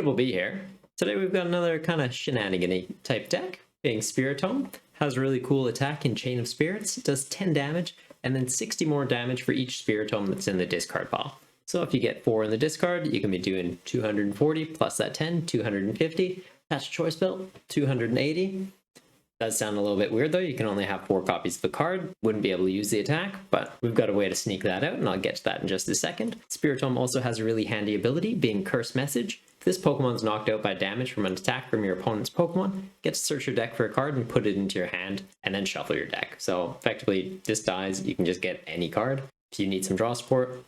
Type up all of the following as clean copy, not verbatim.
Triple B here. Today we've got another kind of shenanigan-y type deck, being Spiritomb. Has a really cool attack in Chain of Spirits, does 10 damage, and then 60 more damage for each Spiritomb that's in the discard pile. So if you get 4 in the discard, you can be doing 240 plus that 10, 250. Attach Choice Belt, 280. Does sound a little bit weird though, you can only have 4 copies of the card, wouldn't be able to use the attack, but we've got a way to sneak that out and I'll get to that in just a second. Spiritomb also has a really handy ability, being Curse Message. If this Pokemon's knocked out by damage from an attack from your opponent's Pokemon, get to search your deck for a card and put it into your hand, and then shuffle your deck. So effectively, this dies, you can just get any card. If you need some draw support,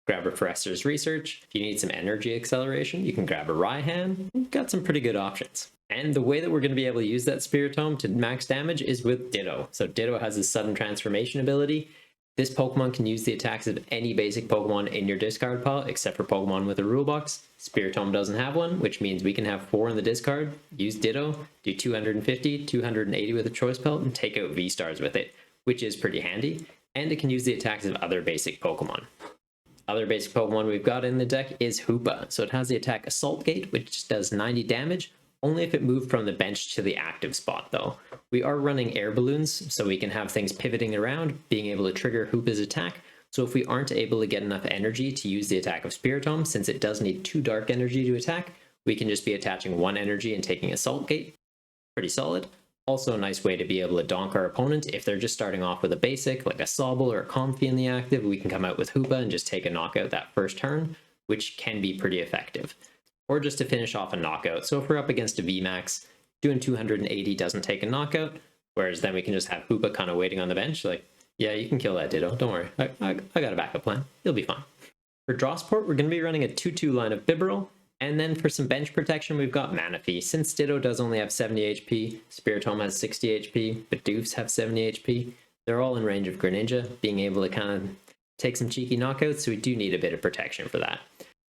grab a Professor's Research. If you need some energy acceleration, you can grab a Raihan. You've got some pretty good options. And the way that we're going to be able to use that Spiritomb to max damage is with Ditto. So Ditto has a sudden transformation ability. This Pokemon can use the attacks of any basic Pokemon in your discard pile, except for Pokemon with a rule box. Spiritomb doesn't have one, which means we can have 4 in the discard, use Ditto, do 250, 280 with a Choice Belt, and take out V-Stars with it, which is pretty handy. And it can use the attacks of other basic Pokemon. Other basic Pokemon we've got in the deck is Hoopa. So it has the attack Assault Gate, which does 90 damage, only if it moved from the bench to the active spot though. We are running air balloons, so we can have things pivoting around, being able to trigger Hoopa's attack. So if we aren't able to get enough energy to use the attack of Spiritomb, since it does need 2 dark energy to attack, we can just be attaching 1 energy and taking Assault Gate. Pretty solid. Also a nice way to be able to donk our opponent. If they're just starting off with a basic, like a Sobble or a Comfey in the active, we can come out with Hoopa and just take a knockout that first turn, which can be pretty effective. Or just to finish off a knockout. So if we're up against a VMax, doing 280 doesn't take a knockout, whereas then we can just have Hoopa kind of waiting on the bench, like, yeah, you can kill that Ditto, don't worry, I got a backup plan, you'll be fine. For draw support, we're going to be running a 2-2 line of Bibarel, and then for some bench protection, we've got Manaphy. Since Ditto does only have 70 HP, Spiritomb has 60 HP, Bidoofs have 70 HP, they're all in range of Greninja, being able to kind of take some cheeky knockouts, so we do need a bit of protection for that.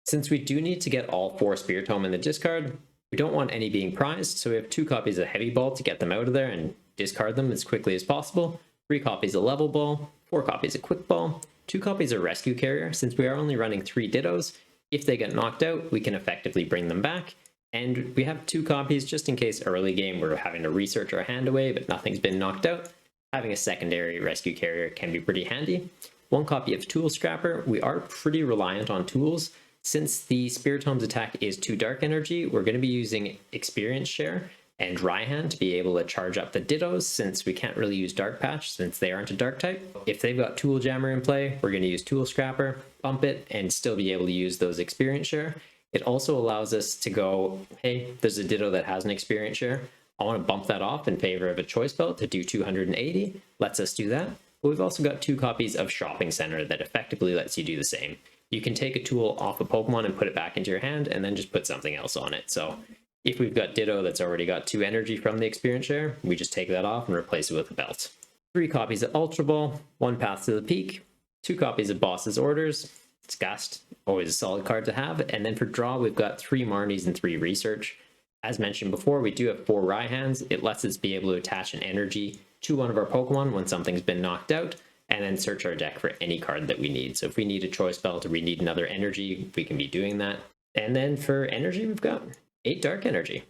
Since we do need to get all 4 Spiritomb in the discard, we don't want any being prized, so we have 2 copies of Heavy Ball to get them out of there and discard them as quickly as possible, 3 copies of Level Ball, 4 copies of Quick Ball, 2 copies of Rescue Carrier. Since we are only running 3 Dittos, if they get knocked out, we can effectively bring them back, and we have 2 copies just in case early game we're having to research our hand away but nothing's been knocked out. Having a secondary Rescue Carrier can be pretty handy. 1 copy of Tool Scrapper. We are pretty reliant on tools. Since the Spiritomb's attack is 2 dark energy, we're going to be using Experience Share and Raihan to be able to charge up the Dittos, since we can't really use Dark Patch since they aren't a dark type. If they've got Tool Jammer in play, we're going to use Tool Scrapper, bump it, and still be able to use those Experience Share. It also allows us to go, hey, there's a Ditto that has an Experience Share. I want to bump that off in favor of a Choice Belt to do 280. Lets us do that. But we've also got 2 copies of Shopping Center that effectively lets you do the same. You can take a tool off a Pokemon and put it back into your hand and then just put something else on it. So if we've got Ditto that's already got 2 energy from the Experience Share, we just take that off and replace it with a belt. 3 copies of Ultra Ball, 1 Path to the Peak, 2 copies of Boss's Orders. It's Gast, always a solid card to have. And then for draw, we've got 3 Marnies and 3 Research. As mentioned before, we do have 4 Raihans. It lets us be able to attach an energy to one of our Pokemon when something's been knocked out, and then search our deck for any card that we need. So if we need a Choice Belt or we need another energy, we can be doing that. And then for energy, we've got 8 dark energy.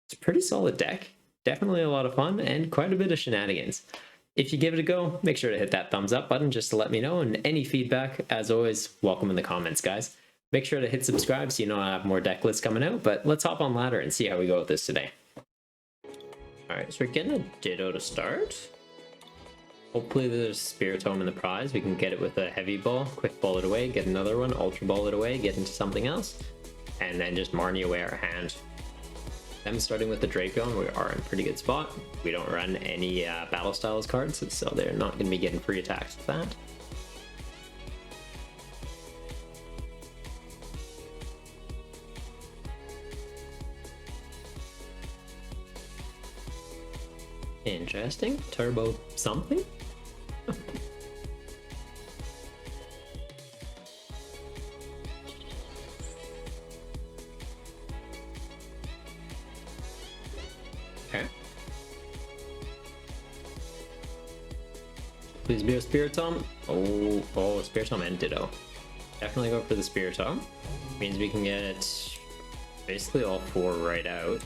It's a pretty solid deck. Definitely a lot of fun and quite a bit of shenanigans. If you give it a go, make sure to hit that thumbs up button just to let me know, and any feedback, as always, welcome in the comments, guys. Make sure to hit subscribe so you know I have more deck lists coming out, but let's hop on ladder and see how we go with this today. Alright, so we're getting a Ditto to start. Hopefully there's Spiritomb in the prize. We can get it with a Heavy Ball, Quick Ball it away, get another one, Ultra Ball it away, get into something else, and then just Marnie away our hand. Them starting with the Draco, we are in a pretty good spot. We don't run any Battle Styles cards, so they're not going to be getting free attacks with that. Interesting. Turbo something? Okay. Please be a Spiritomb. Oh, Spiritomb and Ditto. Definitely go for the Spiritomb. Means we can get Basically all 4 right out.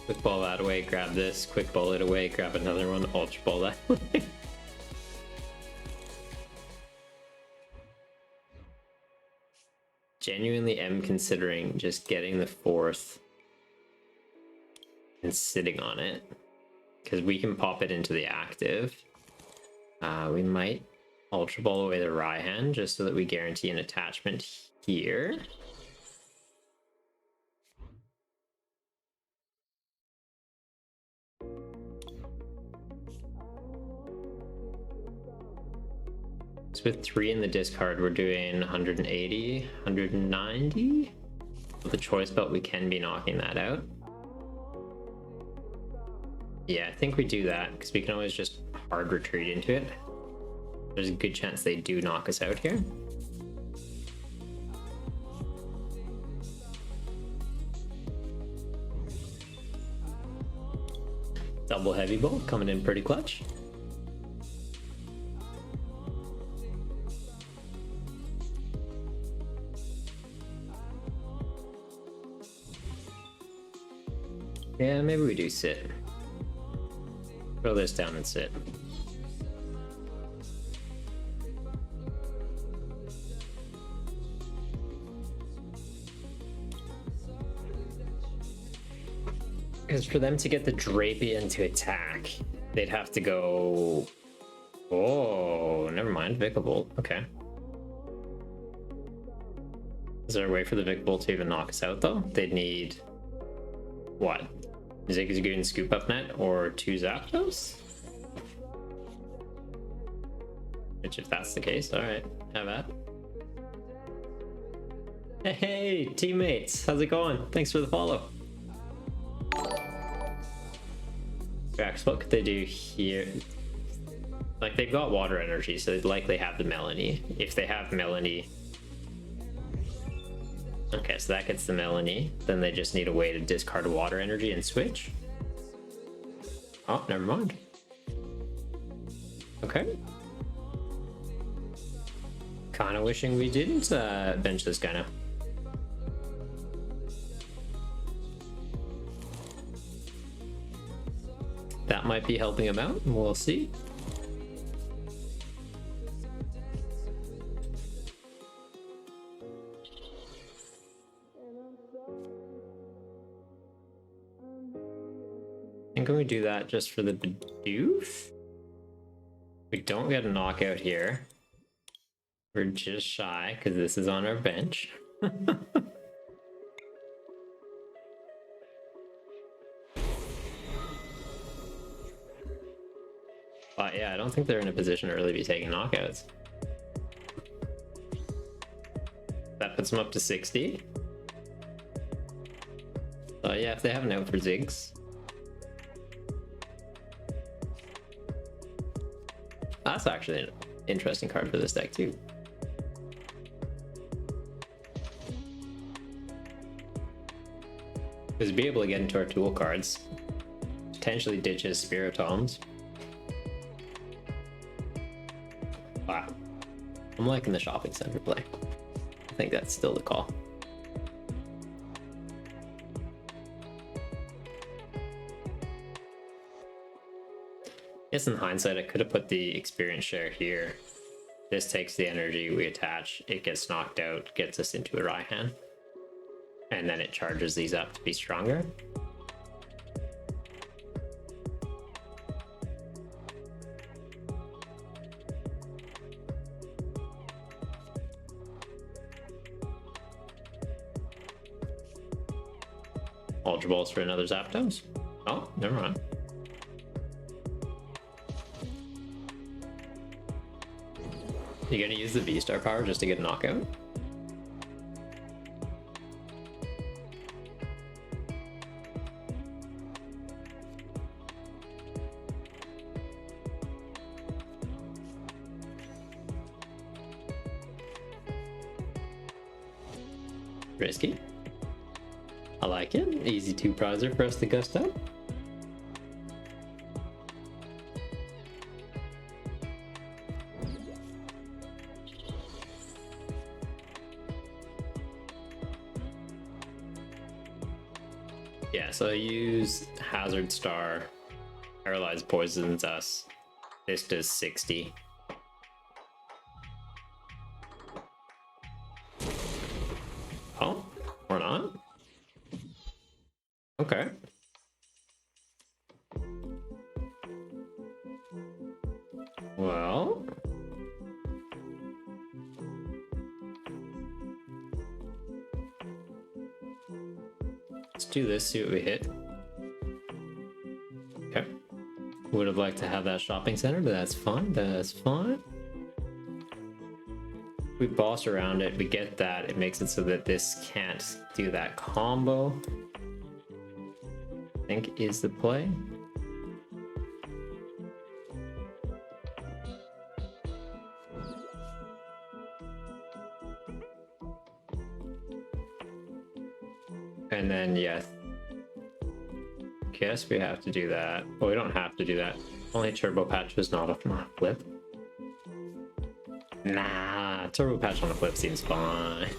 Quick ball that away, grab this, quick ball it away, grab another one, ultra ball that way. Genuinely am considering just getting the 4th and sitting on it, because we can pop it into the active. We might ultra ball away the Raihan just so that we guarantee an attachment here. So with 3 in the discard, we're doing 180, 190. With the Choice Belt, we can be knocking that out. Yeah, I think we do that, because we can always just hard retreat into it. There's a good chance they do knock us out here. Double heavy ball coming in pretty clutch. Yeah, maybe we do sit. Throw this down and sit. Because for them to get the Drapion to attack, they'd have to go... Oh, never mind. Vikavolt. Okay. Is there a way for the Vikavolt to even knock us out, though? They'd need... What? Zigzagoon Scoop Up Net or 2 Zapdos? Which, if that's the case, alright. Have at. Hey, teammates! How's it going? Thanks for the follow. Rex, what could they do here? Like, they've got water energy, so they'd likely have the Melanie. If they have Melanie... Okay, so that gets the Melanie. Then they just need a way to discard water energy and switch. Oh, never mind. Okay. Kinda wishing we didn't bench this guy now. That might be helping him out, we'll see. And can we do that just for the Bidoof? We don't get a knockout here. We're just shy because this is on our bench. But yeah, I don't think they're in a position to really be taking knockouts. That puts them up to 60. So yeah, if they have an out for Ziggs. That's actually an interesting card for this deck too. Because to be able to get into our tool cards, potentially ditches Spiritombs. Wow. I'm liking the Shopping Center play. I think that's still the call. Yes, in hindsight, I could have put the experience share here. This takes the energy, we attach, it gets knocked out, gets us into a Raihan. And then it charges these up to be stronger. Ultra Balls for another Zapdos. Oh, never mind. You gonna use the Vstar power just to get a knockout? Risky. I like it. Easy 2-prizer for us to gust up. Yeah, so use Hazard Star, Paralyze poisons us. This does 60. Oh, or not? Okay. Well, let's do this, see what we hit. Okay. Would have liked to have that shopping center, but that's fine. That's fine. We boss around it, we get that. It makes it so that this can't do that combo, I think is the play. And then, yes, guess we have to do that. Well, we don't have to do that. Only Turbo Patch was not a flip. Nah, Turbo Patch on a flip seems fine.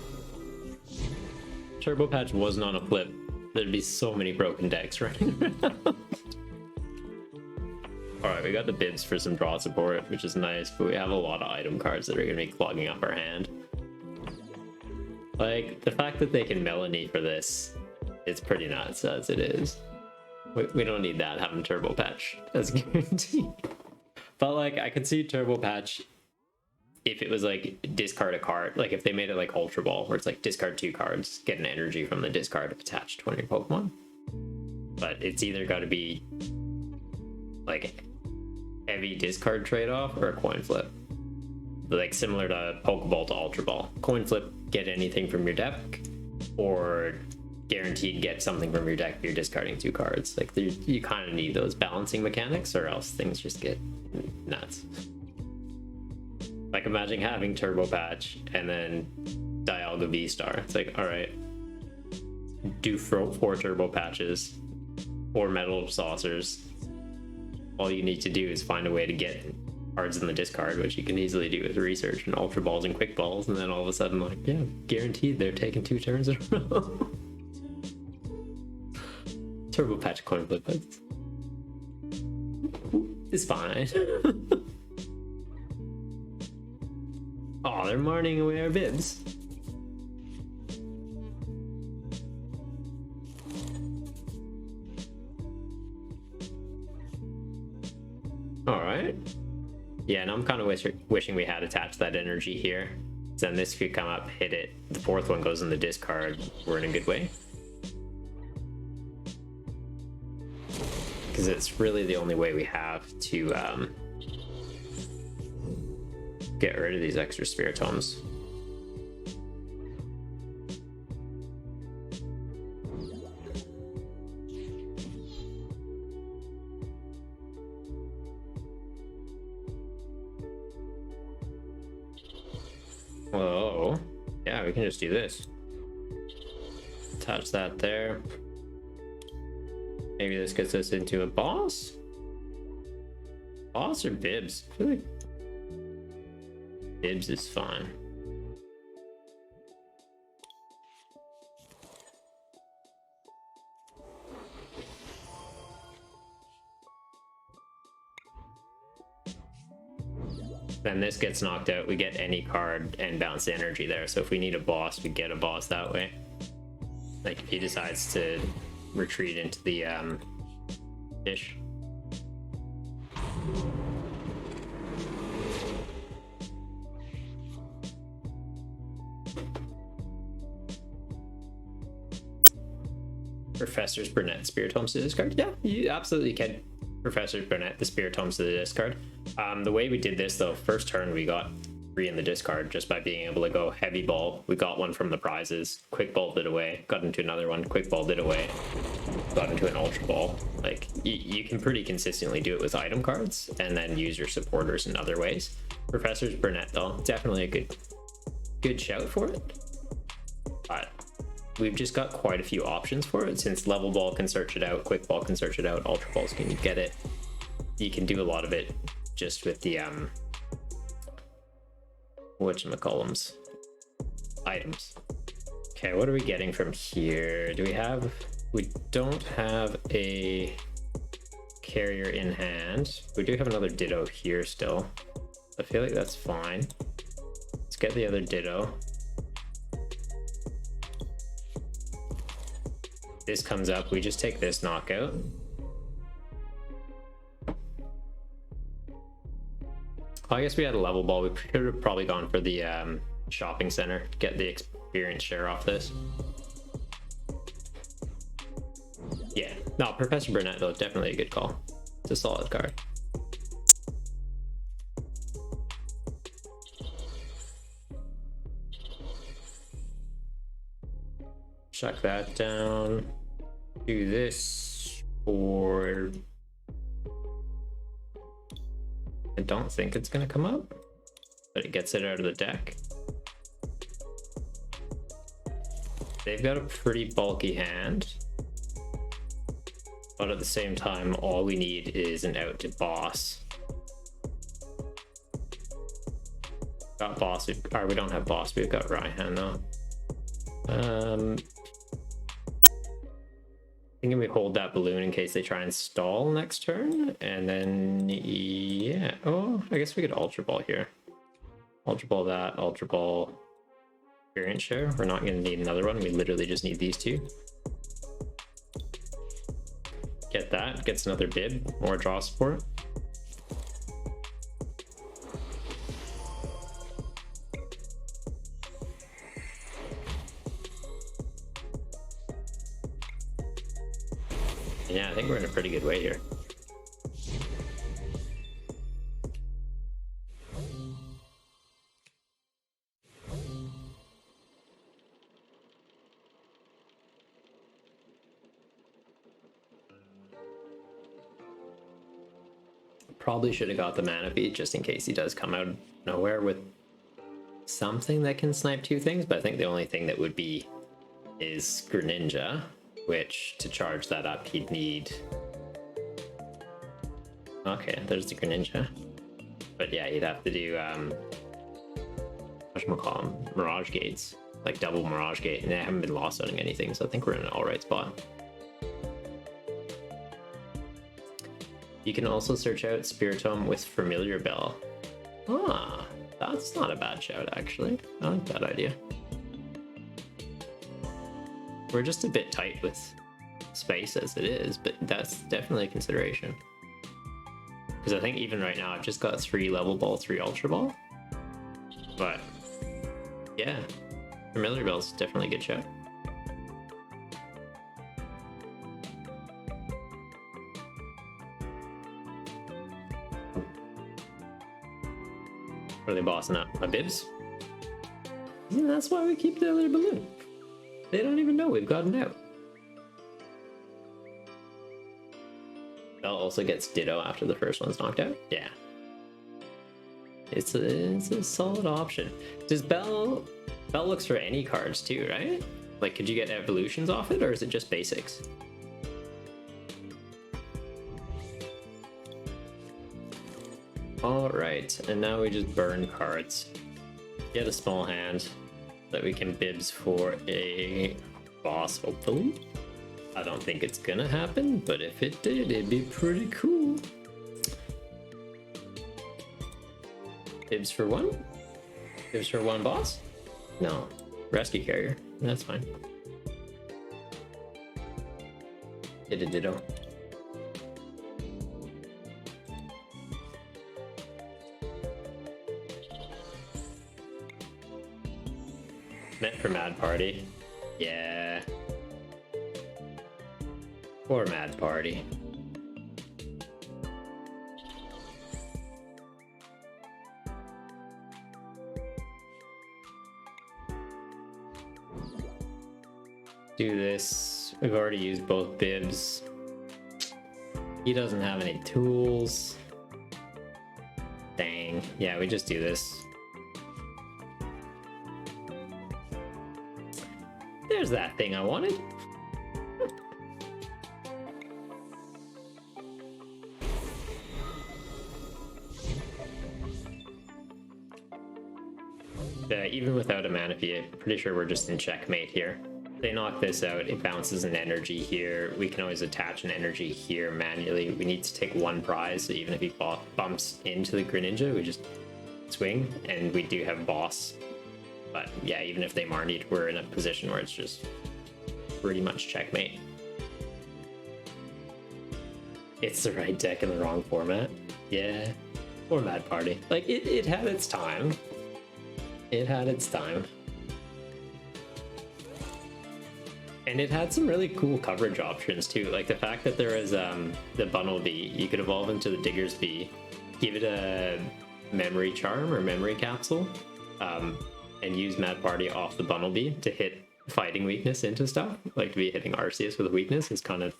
Turbo Patch wasn't on a flip, there'd be so many broken decks running around. Alright, we got the bibs for some draw support, which is nice, but we have a lot of item cards that are going to be clogging up our hand. Like, the fact that they can Melanie for this, it's pretty nuts as it is. We don't need that having Turbo Patch as a guarantee. But like, I could see Turbo Patch if it was like discard a card, like if they made it like Ultra Ball, where it's like discard 2 cards, get an energy from the discard attached to one of your Pokemon. But it's either got to be like heavy discard trade-off or a coin flip. Like similar to Pokeball to Ultra Ball. Coin flip, get anything from your deck, or guaranteed get something from your deck, you're discarding 2 cards. Like you kind of need those balancing mechanics, or else things just get nuts. Like imagine having Turbo Patch and then Dialga Vstar. It's like, all right, do 4 Turbo Patches, 4 Metal Saucers. All you need to do is find a way to get cards in the discard, which you can easily do with research and Ultra Balls and Quick Balls, and then all of a sudden, like, yeah, guaranteed they're taking 2 turns in a row. Turbo Patch coin flip it's fine. Oh, they're marning away our bibs. Alright. Yeah, and I'm kind of wishing we had attached that energy here. Then this could come up, hit it. The 4th one goes in the discard. We're in a good way. Because it's really the only way we have to get rid of these extra Spiritombs. Whoa. Yeah, we can just do this. Attach that there. Maybe this gets us into a boss? Boss or bibs? I feel like bibs is fine. Then this gets knocked out, we get any card and bounce the energy there. So if we need a boss, we get a boss that way. Like if he decides to retreat into the fish. Professor's Burnett Spiritombs to the discard? Yeah, you absolutely can. Professor's Burnett the Spiritombs to the discard. The way we did this though, first turn we got 3 in the discard just by being able to go heavy ball. We got one from the prizes, quick balled it away, got into another one, quick balled it away, got into an ultra ball. Like you can pretty consistently do it with item cards and then use your supporters in other ways. Professor's Burnett though, definitely a good shout for it. But we've just got quite a few options for it, since Level Ball can search it out, Quick Ball can search it out, Ultra Balls can get it. You can do a lot of it just with the whatchamacallums, items. Okay, what are we getting from here? Do we have We don't have a carrier in hand. We do have another Ditto here still. I feel like that's fine. Let's get the other Ditto. This comes up, we just take this knockout. I guess we had a level ball. We could have probably gone for the shopping center, get the experience share off this. Yeah, no, Professor Burnett though, definitely a good call. It's a solid card. Chuck that down. Do this for... I don't think it's gonna come up, but it gets it out of the deck. They've got a pretty bulky hand, but at the same time, all we need is an out to boss. Got boss, or we don't have boss, we've got Raihan though. Thinking we hold that balloon in case they try and stall next turn, and then yeah. Oh, I guess we could Ultra Ball here. Ultra Ball that, Ultra Ball experience share. We're not going to need another one. We literally just need these two. Get that. Gets another bib. More draw support. Yeah, I think we're in a pretty good way here. Probably should have got the Manaphy just in case he does come out of nowhere with something that can snipe two things, but I think the only thing that would be is Greninja, which to charge that up he'd need... Okay, there's the Greninja. But yeah, you'd have to do whatchamacallit, Mirage Gates, like double Mirage Gate, and they haven't been lost owning anything, so I think we're in an alright spot. You can also search out Spiritomb with Familiar Bell. Ah, that's not a bad shout actually. I like that idea. We're just a bit tight with space as it is, but that's definitely a consideration. Because I think even right now I've just got 3 Level Ball, 3 Ultra Ball. But yeah, Familiar Bell's definitely a good shout. What are they bossing up? My bibs? Yeah, that's why we keep the other balloon. They don't even know we've gotten out. Bell also gets Ditto after the first one's knocked out. Yeah. It's a solid option. Does Bell looks for any cards too, right? Like, could you get evolutions off it, or is it just basics? Alright, and now we just burn cards. Get a small hand that we can bibs for a boss, hopefully. I don't think it's gonna happen, but if it did, it'd be pretty cool. Bibs for 1? Bibs for 1 boss? No. Rescue Carrier. That's fine. Get a Ditto. Meant for Mad Party. Yeah. Poor Mad Party. Do this. We've already used both bibs. He doesn't have any tools. Dang. Yeah, we just do this. There's that thing I wanted. Even without a Manaphy, I'm pretty sure we're just in checkmate here. They knock this out, it bounces an energy here. We can always attach an energy here manually. We need to take one prize, so even if he bumps into the Greninja, we just swing, and we do have boss. But yeah, even if they Marnied, we're in a position where it's just pretty much checkmate. It's the right deck in the wrong format. Yeah, format party. Like, it had its time. It had its time. And it had some really cool coverage options too. Like the fact that there was the Bunnelby, you could evolve into the Diggersby, give it a memory charm or memory capsule, and use Mad Party off the Bunnelby to hit fighting weakness into stuff. Like to be hitting Arceus with a weakness is kind of,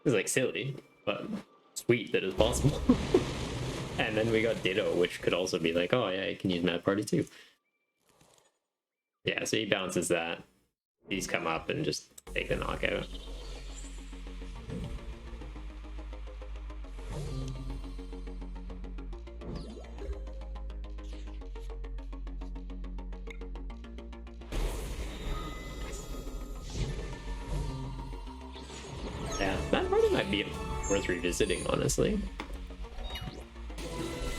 it's like silly, but sweet that it's possible. And then we got Ditto, which could also be like, oh yeah, you can use Mad Party too. Yeah, so he bounces that. These come up and just take the knockout. Yeah, that party might be worth revisiting, honestly.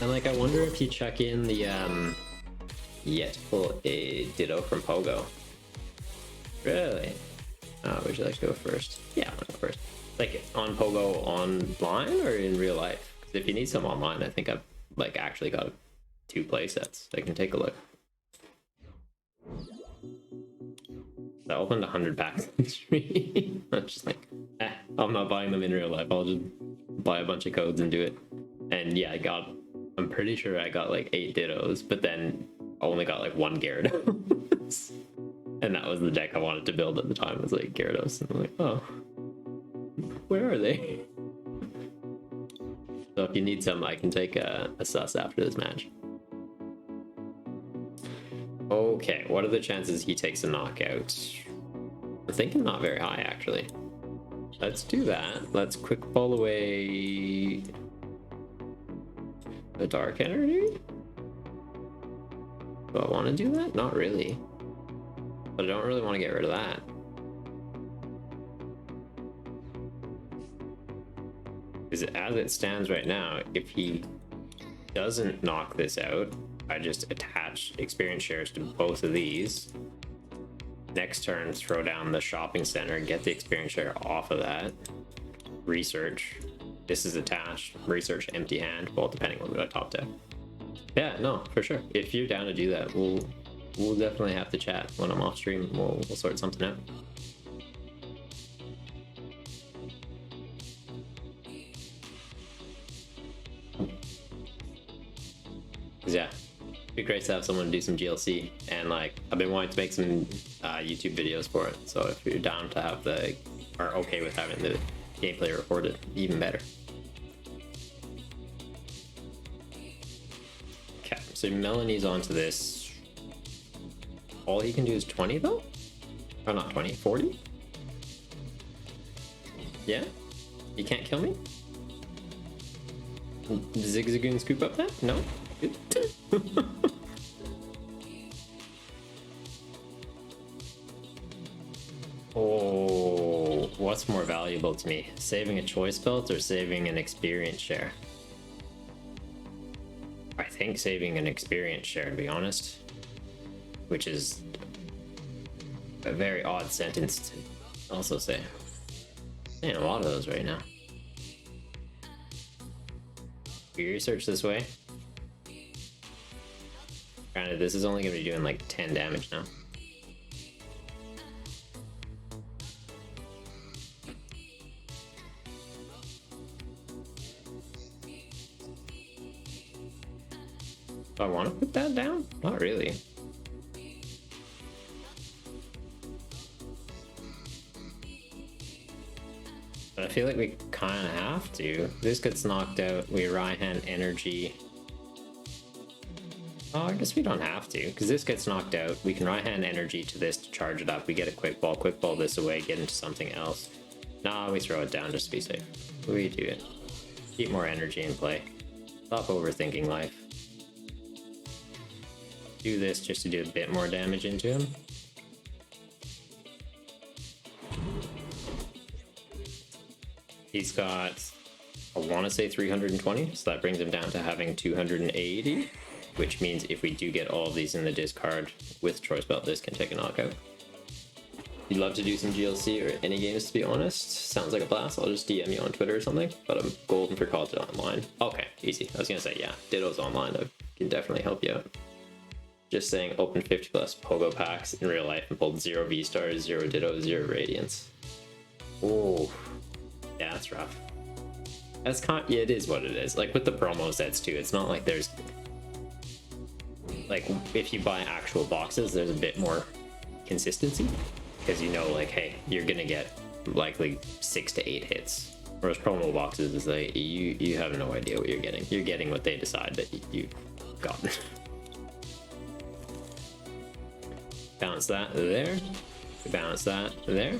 And like, I wonder if you chuck in the yet to pull a Ditto from Pogo. Really? Would you like to go first? Yeah, I'll go first. Like on Pogo online or in real life? Because if you need some online, I think I've like actually got 2 play sets. I can take a look. I opened 100 packs in stream. I'm just like, I'm not buying them in real life. I'll just buy a bunch of codes and do it. And yeah, I'm pretty sure I got like 8 Dittos, but then I only got like 1 Gyarados. And that was the deck I wanted to build at the time, was like Gyarados. And I'm like, oh, where are they? So if you need some, I can take a sus after this match. Okay, what are the chances he takes a knockout? I'm thinking not very high, actually. Let's do that. Let's quick ball away the Dark Energy. Do I want to do that? Not really. But I don't really want to get rid of that. Because as it stands right now, if he doesn't knock this out, I just attach experience shares to both of these. Next turn, throw down the shopping center, get the experience share off of that. Research. This is attached. Research empty hand. Well, depending on what top deck. Yeah, no, for sure. If you're down to do that, we'll definitely have to chat when I'm off stream. We'll sort something out. Yeah, it'd be great to have someone do some GLC, and like I've been wanting to make some YouTube videos for it. So if you're down to have or okay with having the gameplay recorded, even better. Okay, so Melanie's onto this. All he can do is 20 though? Or not 20, 40? Yeah? You can't kill me? Zigzagoon scoop up that? No? Good. Oh, what's more valuable to me? Saving a choice belt or saving an experience share? I think saving an experience share, to be honest. Which is a very odd sentence to also say. Man, a lot of those right now. We research this way. Granted, this is only going to be doing like 10 damage now. Do I want to put that down? Not really. But I feel like we kind of have to. This gets knocked out. We Raihan energy. Oh, I guess we don't have to, because this gets knocked out. We can Raihan energy to this to charge it up. We get a quick ball this away, get into something else. Nah, we throw it down just to be safe. We do it. Keep more energy in play. Stop overthinking life. Do this just to do a bit more damage into him. He's got, I want to say 320, so that brings him down to having 280, which means if we do get all of these in the discard with Choice Belt, this can take a knockout. You'd love to do some GLC or any games, to be honest. Sounds like a blast. I'll just DM you on Twitter or something, but I'm golden for college online. Okay, easy. I was gonna say, yeah, Ditto's online. I can definitely help you out. Just saying, open 50 plus Pogo packs in real life and pulled 0 V-Stars, 0 Ditto, 0 Radiance. Oh, yeah, that's rough. That's yeah, it is what it is. Like with the promo sets too, it's not like there's, like if you buy actual boxes, there's a bit more consistency. Because you know, like, hey, you're gonna get likely 6 to 8 hits. Whereas promo boxes is like, you have no idea what you're getting. You're getting what they decide that you got. Bounce that there. Bounce that there.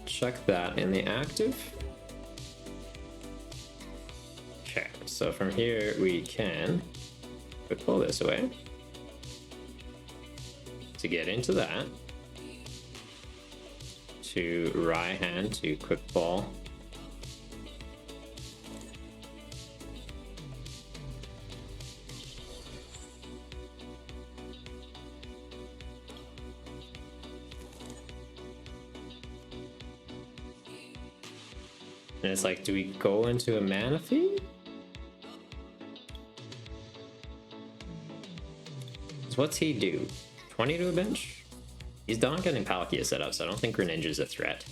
Chuck that in the active. Okay, so from here we can pull this away. To get into that, to Raihan to quick ball. And it's like, do we go into a Manaphy? So what's he do? 20 to a bench? He's not getting Palkia set up, so I don't think Greninja's a threat.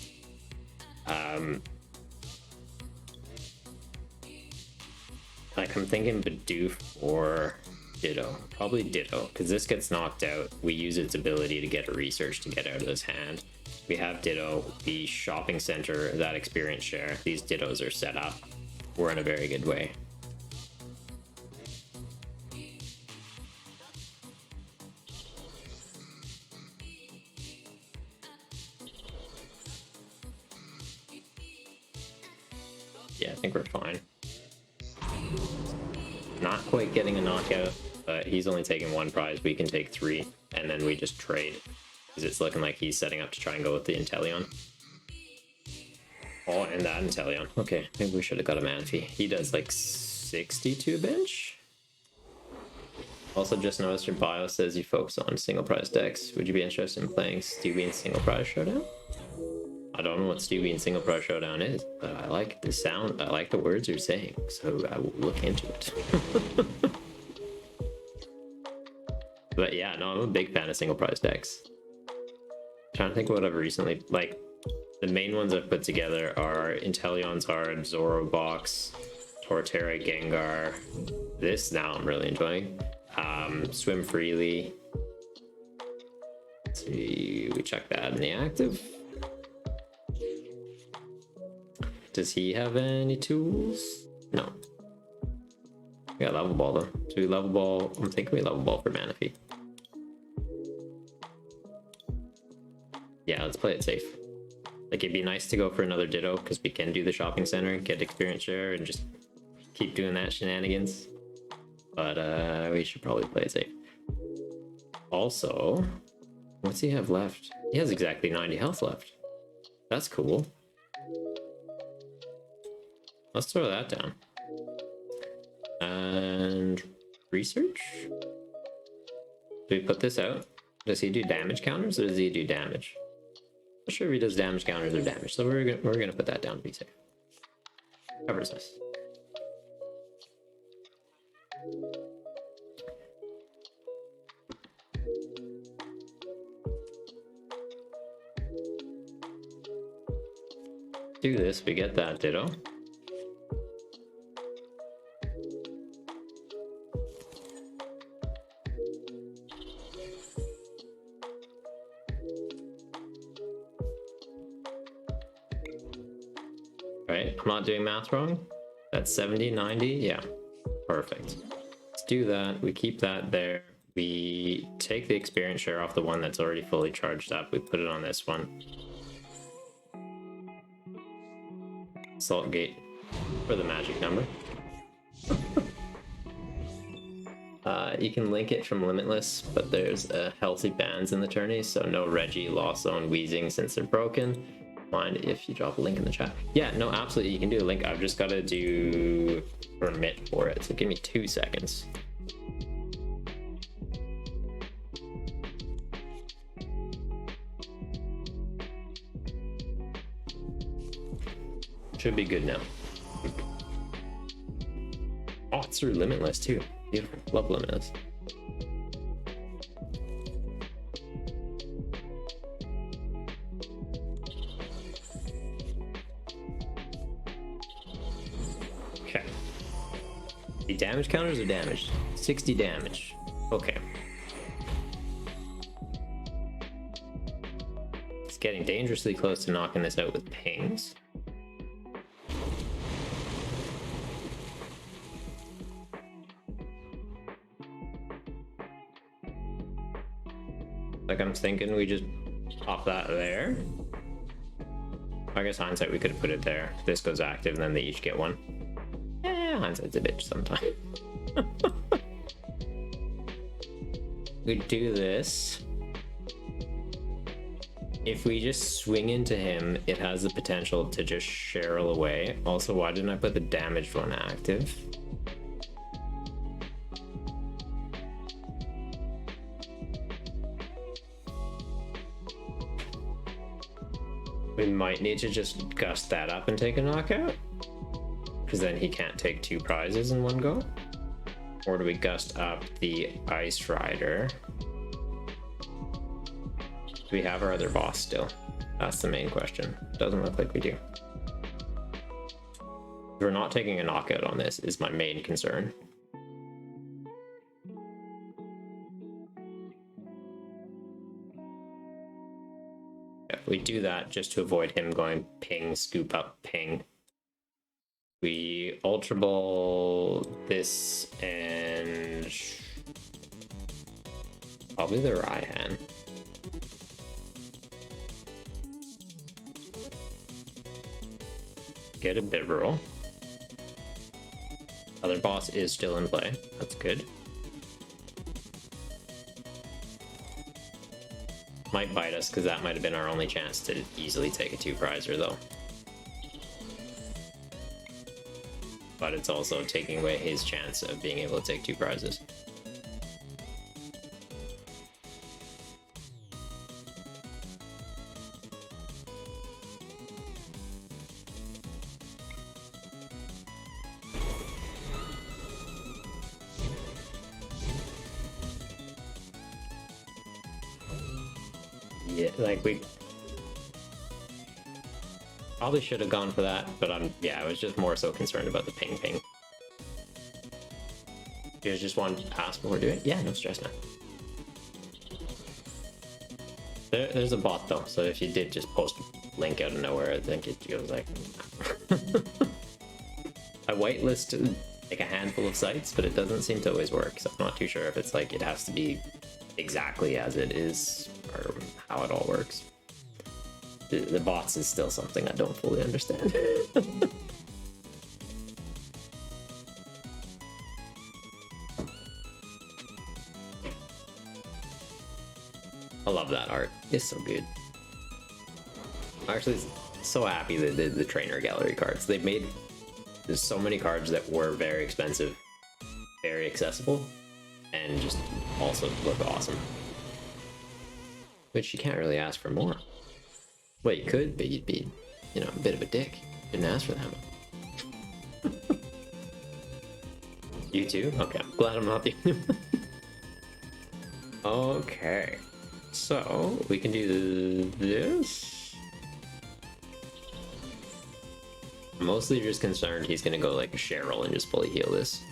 Like I'm thinking Bidoof or Ditto. Probably Ditto, because this gets knocked out. We use its ability to get a research to get out of this hand. We have Ditto, the Shopping Center, that experience share. These Dittos are set up. We're in a very good way. Yeah, I think we're fine. Not quite getting a knockout, but he's only taking 1 prize. We can take 3, and then we just trade. Because it's looking like he's setting up to try and go with the Inteleon. Oh, and that Inteleon. Okay, maybe we should have got a Manaphy. He does like 62 bench. Also just noticed your bio says you focus on single prize decks. Would you be interested in playing Stewie in single prize showdown? I don't know what Stewie in single prize showdown is, but I like the sound, I like the words you're saying, so I will look into it. But yeah, no, I'm a big fan of single prize decks. Trying to think of what I've recently, like, the main ones I've put together are Inteleon Zard, Zorobox, Torterra, Gengar. This now I'm really enjoying. Swim Freely. Let's see, we check that in the active. Does he have any tools? No. We got Level Ball though. So we Level Ball, I'm thinking we Level Ball for Manaphy. Yeah, let's play it safe. Like, it'd be nice to go for another Ditto, because we can do the Shopping Center, get experience share, and just keep doing that shenanigans. But we should probably play it safe. Also, what's he have left? He has exactly 90 health left. That's cool. Let's throw that down. And research? Do we put this out? Does he do damage counters, or does he do damage? Not sure if he does damage counters or damage, so we're gonna put that down to be safe. Covers us. Do this, we get that Ditto. Right, I'm not doing math wrong. That's 70, 90, yeah, perfect. Let's do that, we keep that there. We take the experience share off the one that's already fully charged up. We put it on this one. Salt Gate for the magic number. You can link it from Limitless, but there's healthy bans in the tourney, so no Reggie, Lost Zone, Weezing since they're broken. mind if you drop a link in the chat. Yeah, no, absolutely, you can do a link. I've just got to do permit for it, so give me 2 seconds. Should be good now. Oh, it's through Limitless too. Beautiful. Love Limitless. Okay. The damage counters are damaged. 60 damage. Okay. It's getting dangerously close to knocking this out with pings. Like, I'm thinking we just pop that there. I guess hindsight, we could have put it there. This goes active and then they each get one. Yeah, hindsight's a bitch sometimes. We do this. If we just swing into him, it has the potential to just Cheryl away. Also, why didn't I put the damaged one active? We might need to just gust that up and take a knockout, because then he can't take 2 prizes in one go. Or do we gust up the Ice Rider? Do we have our other boss still? That's the main question. Doesn't look like we do. We're not taking a knockout on this is my main concern. We do that just to avoid him going ping, scoop up, ping. We Ultra Ball this and probably the Raihan. Get a Bibarel. Other boss is still in play. That's good. Might bite us because that might have been our only chance to easily take a 2-prizer though. But it's also taking away his chance of being able to take 2 prizes. Yeah, like we probably should have gone for that, but yeah, I was just more so concerned about the ping. You guys just want to pass before doing it? Yeah, no stress, man. There's a bot though, so if you did just post a link out of nowhere, I think it goes like I whitelisted like a handful of sites, but it doesn't seem to always work, so I'm not too sure if it's like it has to be exactly as it is or how it all works. The bots is still something I don't fully understand. I love that art. It's so good. I'm actually so happy that the trainer gallery cards. They've made there's so many cards that were very expensive, very accessible, and just also look awesome. Which you can't really ask for more. Well, you could, but you'd be, you know, a bit of a dick. Didn't ask for that much. You too? Okay, I'm glad I'm not the only one. Okay, so we can do this. I'm mostly just concerned he's gonna go like a Cheryl and just fully heal this.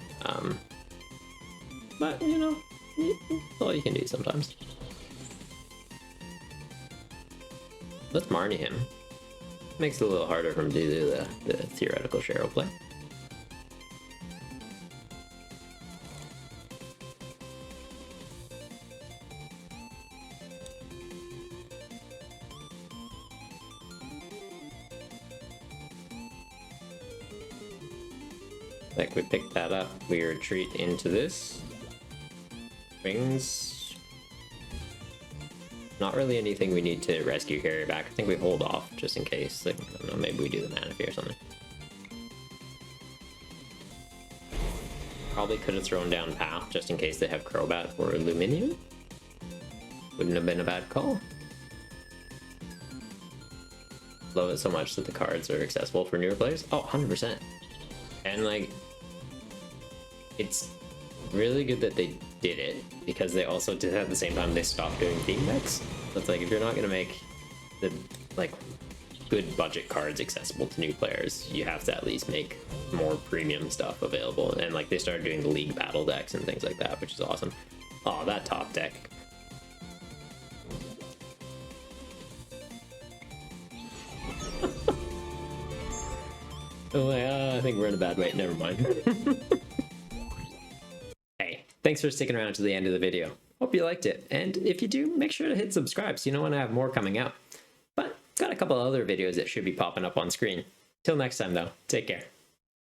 But you know, it's all you can do sometimes. Let's Marnie him. Makes it a little harder for him to do the theoretical Cheryl play. Like we pick that up, we retreat into this. Wings. Not really anything we need to rescue carrier back. I think we hold off just in case. Like, I don't know, maybe we do the Manaphy or something. Probably could have thrown down Path just in case they have Crobat or Lumineon. Wouldn't have been a bad call. Love it so much that the cards are accessible for newer players. Oh, 100%. And like, it's really good that they did it, because they also did at the same time they stopped doing theme decks. So it's like, if you're not gonna make the like good budget cards accessible to new players, you have to at least make more premium stuff available. And like, they started doing the league battle decks and things like that, which is awesome. Oh, that top deck. Oh, I think we're in a bad way. Never mind. Hey, thanks for sticking around to the end of the video. Hope you liked it. And if you do, make sure to hit subscribe so you know when I have more coming out. But got a couple other videos that should be popping up on screen. Till next time though, take care.